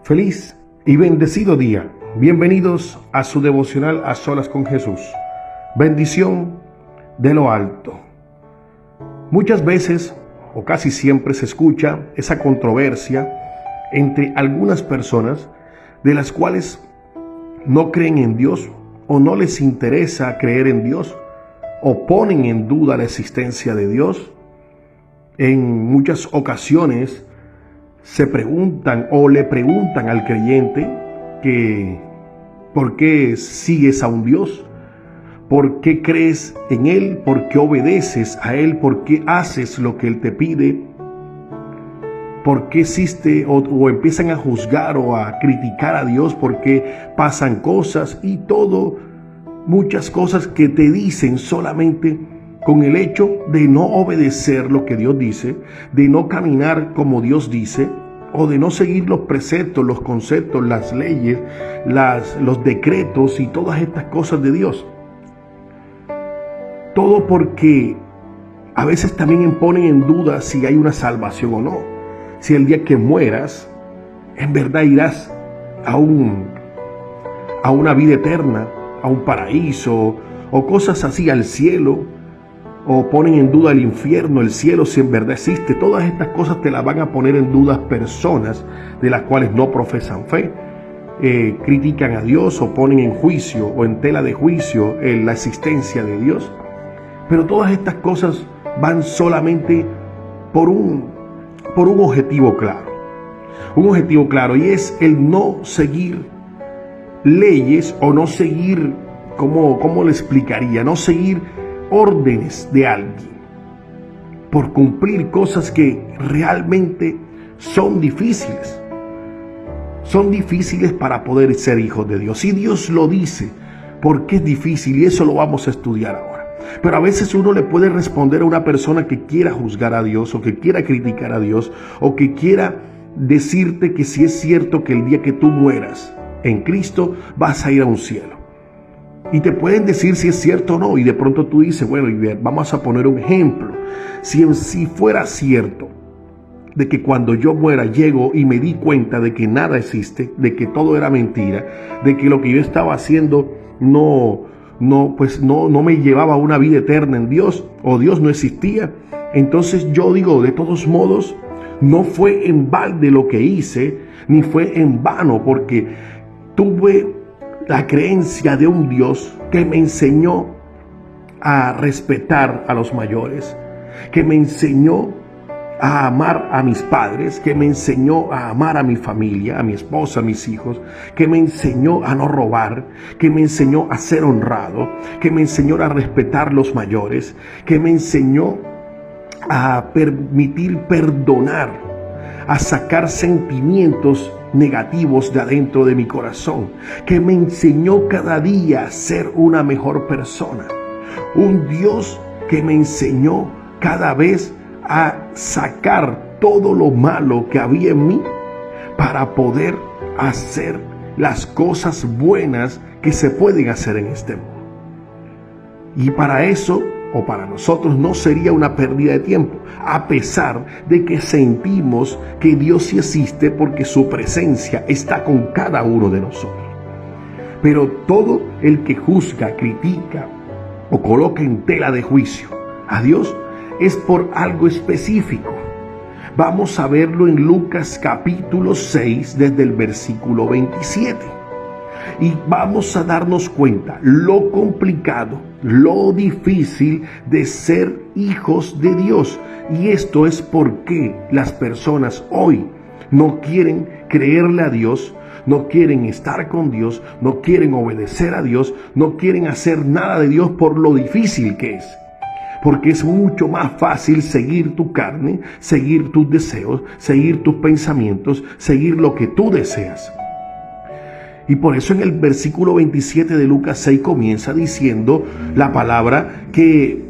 Feliz y bendecido día. Bienvenidos a su devocional A Solas con Jesús. Bendición de lo alto. Muchas veces, o casi siempre, se escucha esa controversia entre algunas personas de las cuales no creen en Dios o no les interesa creer en Dios o ponen en duda la existencia de Dios. En muchas ocasiones se preguntan o le preguntan al creyente que ¿por qué sigues a un Dios? ¿Por qué crees en Él? ¿Por qué obedeces a Él? ¿Por qué haces lo que Él te pide? ¿Por qué existe o empiezan a juzgar o a criticar a Dios? ¿Por qué pasan cosas y todo? Muchas cosas que te dicen solamente con el hecho de no obedecer lo que Dios dice, de no caminar como Dios dice, o de no seguir los preceptos, los conceptos, las leyes, los decretos y todas estas cosas de Dios. Todo porque a veces también ponen en duda si hay una salvación o no. Si el día que mueras, en verdad irás a una vida eterna, a un paraíso, o cosas así, al cielo. O ponen en duda el infierno, el cielo, si en verdad existe. Todas estas cosas te las van a poner en duda personas de las cuales no profesan fe. Critican a Dios o ponen en juicio o en tela de juicio la existencia de Dios. Pero todas estas cosas van solamente por un objetivo claro. Un objetivo claro, y es el no seguir leyes o no seguir, ¿cómo le explicaría? No seguir órdenes de alguien por cumplir cosas que realmente son difíciles para poder ser hijos de Dios. Y Dios lo dice porque es difícil, y eso lo vamos a estudiar ahora. Pero a veces uno le puede responder a una persona que quiera juzgar a Dios o que quiera criticar a Dios o que quiera decirte que si es cierto que el día que tú mueras en Cristo vas a ir a un cielo. Y te pueden decir si es cierto o no. Y de pronto tú dices, bueno, vamos a poner un ejemplo. Si fuera cierto de que cuando yo muera llego y me di cuenta de que nada existe, de que todo era mentira, de que lo que yo estaba haciendo no me llevaba a una vida eterna en Dios, o Dios no existía, entonces yo digo, de todos modos, no fue en balde lo que hice, ni fue en vano, porque tuve la creencia de un Dios que me enseñó a respetar a los mayores, que me enseñó a amar a mis padres, que me enseñó a amar a mi familia, a mi esposa, a mis hijos, que me enseñó a no robar, que me enseñó a ser honrado, que me enseñó a respetar los mayores, que me enseñó a permitir perdonar, a sacar sentimientos negativos de adentro de mi corazón, que me enseñó cada día a ser una mejor persona. Un Dios que me enseñó cada vez a sacar todo lo malo que había en mí para poder hacer las cosas buenas que se pueden hacer en este mundo. Y para eso, o para nosotros, no sería una pérdida de tiempo, a pesar de que sentimos que Dios sí existe porque su presencia está con cada uno de nosotros. Pero todo el que juzga, critica o coloca en tela de juicio a Dios es por algo específico. Vamos a verlo en Lucas capítulo 6 desde el versículo 27. Y vamos a darnos cuenta lo complicado, lo difícil de ser hijos de Dios. Y esto es porque las personas hoy no quieren creerle a Dios, no quieren estar con Dios, no quieren obedecer a Dios, no quieren hacer nada de Dios por lo difícil que es. Porque es mucho más fácil seguir tu carne, seguir tus deseos, seguir tus pensamientos, seguir lo que tú deseas. Y por eso en el versículo 27 de Lucas 6 comienza diciendo la palabra que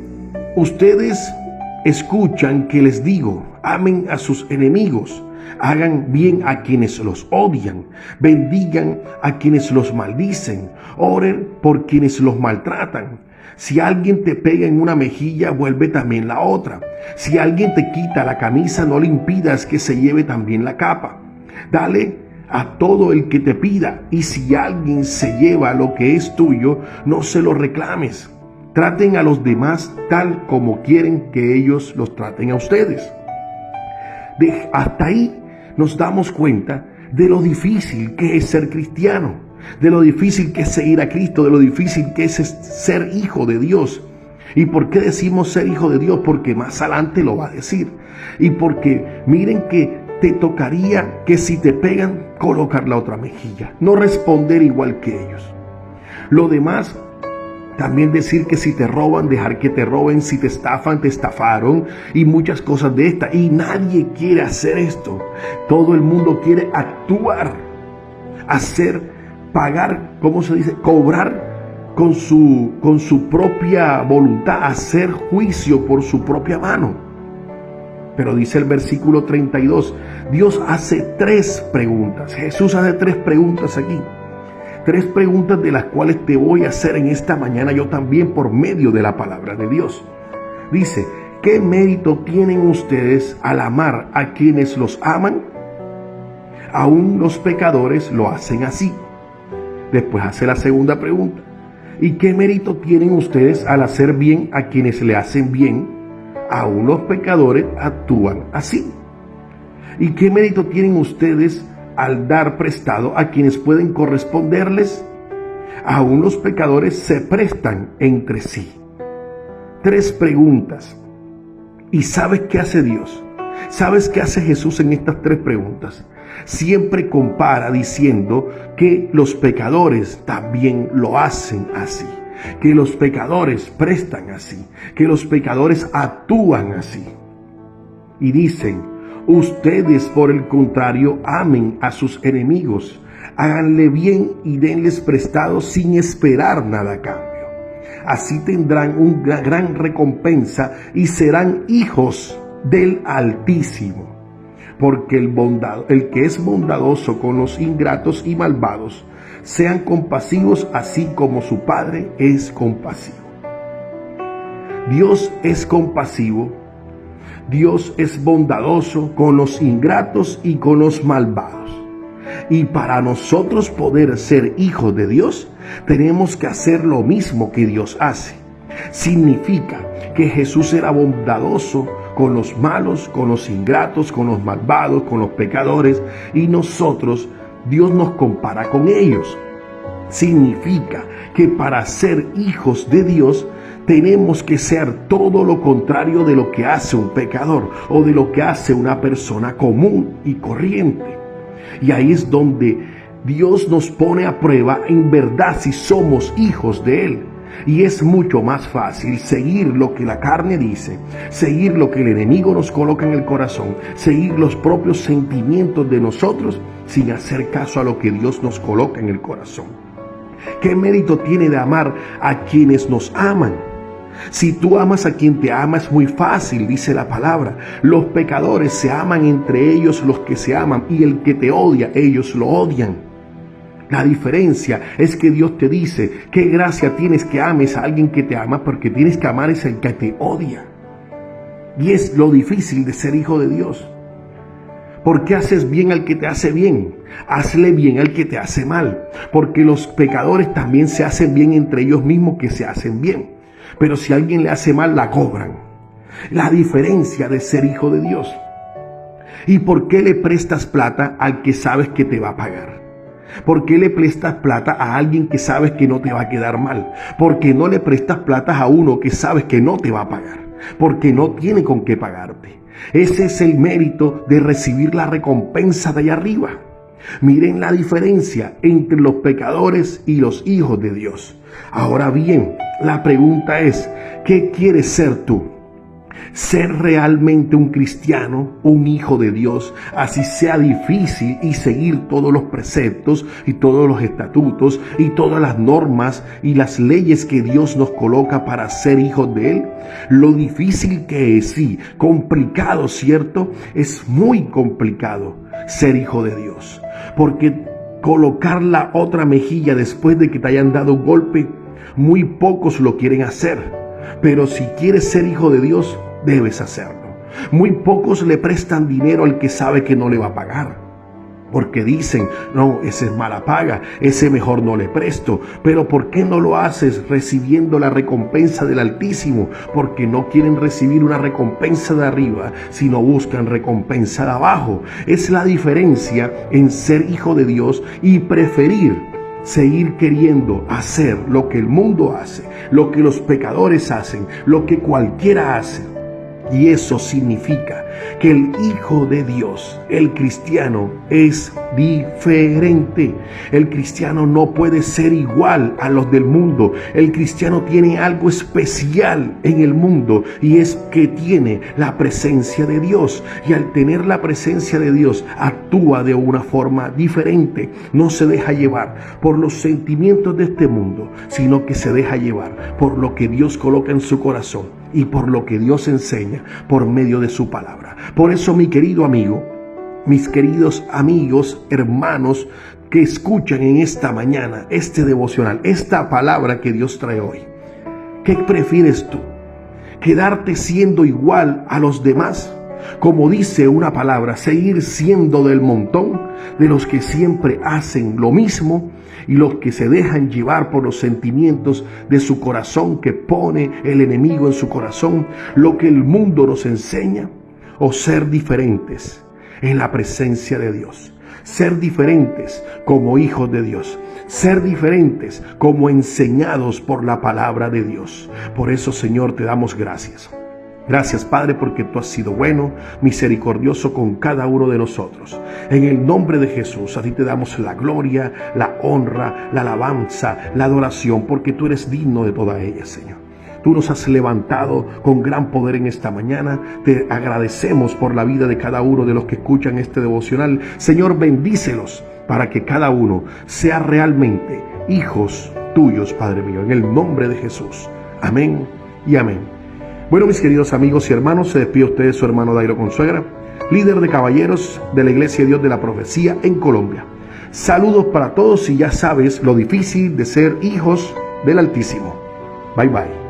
ustedes escuchan que les digo, amen a sus enemigos, hagan bien a quienes los odian, bendigan a quienes los maldicen, oren por quienes los maltratan. Si alguien te pega en una mejilla, vuelve también la otra. Si alguien te quita la camisa, no le impidas que se lleve también la capa. Dale a todo el que te pida, y si alguien se lleva lo que es tuyo, no se lo reclames. Traten a los demás tal como quieren que ellos los traten a ustedes. Hasta ahí nos damos cuenta de lo difícil que es ser cristiano, de lo difícil que es seguir a Cristo, de lo difícil que es ser hijo de Dios. ¿Y por qué decimos ser hijo de Dios? Porque más adelante lo va a decir. Y porque miren que te tocaría que si te pegan, colocar la otra mejilla, no responder igual que ellos. Lo demás, también decir que si te roban, dejar que te roben, si te estafan, te estafaron, y muchas cosas de estas. Y nadie quiere hacer esto. Todo el mundo quiere actuar, hacer, pagar, ¿cómo se dice? Cobrar con su propia voluntad, hacer juicio por su propia mano. Pero dice el versículo 32, Dios hace 3 preguntas. Jesús hace 3 preguntas aquí. 3 preguntas de las cuales te voy a hacer en esta mañana yo también por medio de la palabra de Dios. Dice, ¿qué mérito tienen ustedes al amar a quienes los aman? Aún los pecadores lo hacen así. Después hace la segunda pregunta. ¿Y qué mérito tienen ustedes al hacer bien a quienes le hacen bien? Aún los pecadores actúan así. ¿Y qué mérito tienen ustedes al dar prestado a quienes pueden corresponderles? Aún los pecadores se prestan entre sí. 3 preguntas. ¿Y sabes qué hace Dios? ¿Sabes qué hace Jesús en estas 3 preguntas? Siempre compara diciendo que los pecadores también lo hacen así, que los pecadores prestan así, que los pecadores actúan así. Y dicen, ustedes por el contrario amen a sus enemigos, háganle bien y denles prestado sin esperar nada a cambio. Así tendrán una gran recompensa y serán hijos del Altísimo. Porque el que es bondadoso con los ingratos y malvados, sean compasivos así como su Padre es compasivo. Dios es compasivo, Dios es bondadoso con los ingratos y con los malvados. Y para nosotros poder ser hijos de Dios, tenemos que hacer lo mismo que Dios hace. Significa que Jesús era bondadoso con los malos, con los ingratos, con los malvados, con los pecadores, y nosotros, Dios nos compara con ellos. Significa que para ser hijos de Dios tenemos que ser todo lo contrario de lo que hace un pecador o de lo que hace una persona común y corriente. Y ahí es donde Dios nos pone a prueba en verdad si somos hijos de Él. Y es mucho más fácil seguir lo que la carne dice, seguir lo que el enemigo nos coloca en el corazón, seguir los propios sentimientos de nosotros sin hacer caso a lo que Dios nos coloca en el corazón. ¿Qué mérito tiene de amar a quienes nos aman? Si tú amas a quien te ama es muy fácil, dice la palabra. Los pecadores se aman entre ellos los que se aman, y el que te odia, ellos lo odian. La diferencia es que Dios te dice, qué gracia tienes que ames a alguien que te ama, porque tienes que amar es el que te odia. Y es lo difícil de ser hijo de Dios. ¿Por qué haces bien al que te hace bien? Hazle bien al que te hace mal. Porque los pecadores también se hacen bien entre ellos mismos, que se hacen bien. Pero si alguien le hace mal, la cobran. La diferencia de ser hijo de Dios. ¿Y por qué le prestas plata al que sabes que te va a pagar? ¿Por qué le prestas plata a alguien que sabes que no te va a quedar mal? ¿Por qué no le prestas plata a uno que sabes que no te va a pagar? Porque no tiene con qué pagarte. Ese es el mérito de recibir la recompensa de allá arriba. Miren la diferencia entre los pecadores y los hijos de Dios. Ahora bien, la pregunta es, ¿qué quieres ser tú? Ser realmente un cristiano, un hijo de Dios, así sea difícil, y seguir todos los preceptos y todos los estatutos y todas las normas y las leyes que Dios nos coloca para ser hijos de Él. Lo difícil que es, sí, complicado, ¿cierto? Es muy complicado ser hijo de Dios, porque colocar la otra mejilla después de que te hayan dado un golpe, muy pocos lo quieren hacer. Pero si quieres ser hijo de Dios, debes hacerlo. Muy pocos le prestan dinero al que sabe que no le va a pagar. Porque dicen, no, ese es mala paga, ese mejor no le presto. Pero ¿por qué no lo haces recibiendo la recompensa del Altísimo? Porque no quieren recibir una recompensa de arriba, sino buscan recompensa de abajo. Es la diferencia en ser hijo de Dios y preferir seguir queriendo hacer lo que el mundo hace, lo que los pecadores hacen, lo que cualquiera hace. Y eso significa que el Hijo de Dios, el cristiano, es diferente. El cristiano no puede ser igual a los del mundo. El cristiano tiene algo especial en el mundo, y es que tiene la presencia de Dios. Y al tener la presencia de Dios, actúa de una forma diferente. No se deja llevar por los sentimientos de este mundo, sino que se deja llevar por lo que Dios coloca en su corazón y por lo que Dios enseña por medio de su palabra. Por eso, mi querido amigo, mis queridos amigos, hermanos que escuchan en esta mañana este devocional, esta palabra que Dios trae hoy, ¿qué prefieres tú? ¿Quedarte siendo igual a los demás? Como dice una palabra, seguir siendo del montón, de los que siempre hacen lo mismo y los que se dejan llevar por los sentimientos de su corazón que pone el enemigo en su corazón, lo que el mundo nos enseña, o ser diferentes en la presencia de Dios, ser diferentes como hijos de Dios, ser diferentes como enseñados por la palabra de Dios. Por eso, Señor, te damos gracias. Gracias, Padre, porque tú has sido bueno, misericordioso con cada uno de nosotros. En el nombre de Jesús, a ti te damos la gloria, la honra, la alabanza, la adoración, porque tú eres digno de toda ella, Señor. Tú nos has levantado con gran poder en esta mañana. Te agradecemos por la vida de cada uno de los que escuchan este devocional. Señor, bendícelos para que cada uno sea realmente hijos tuyos, Padre mío, en el nombre de Jesús. Amén y amén. Bueno, mis queridos amigos y hermanos, se despide usted su hermano Dairo Consuegra, líder de caballeros de la Iglesia de Dios de la Profecía en Colombia. Saludos para todos, y ya sabes lo difícil de ser hijos del Altísimo. Bye bye.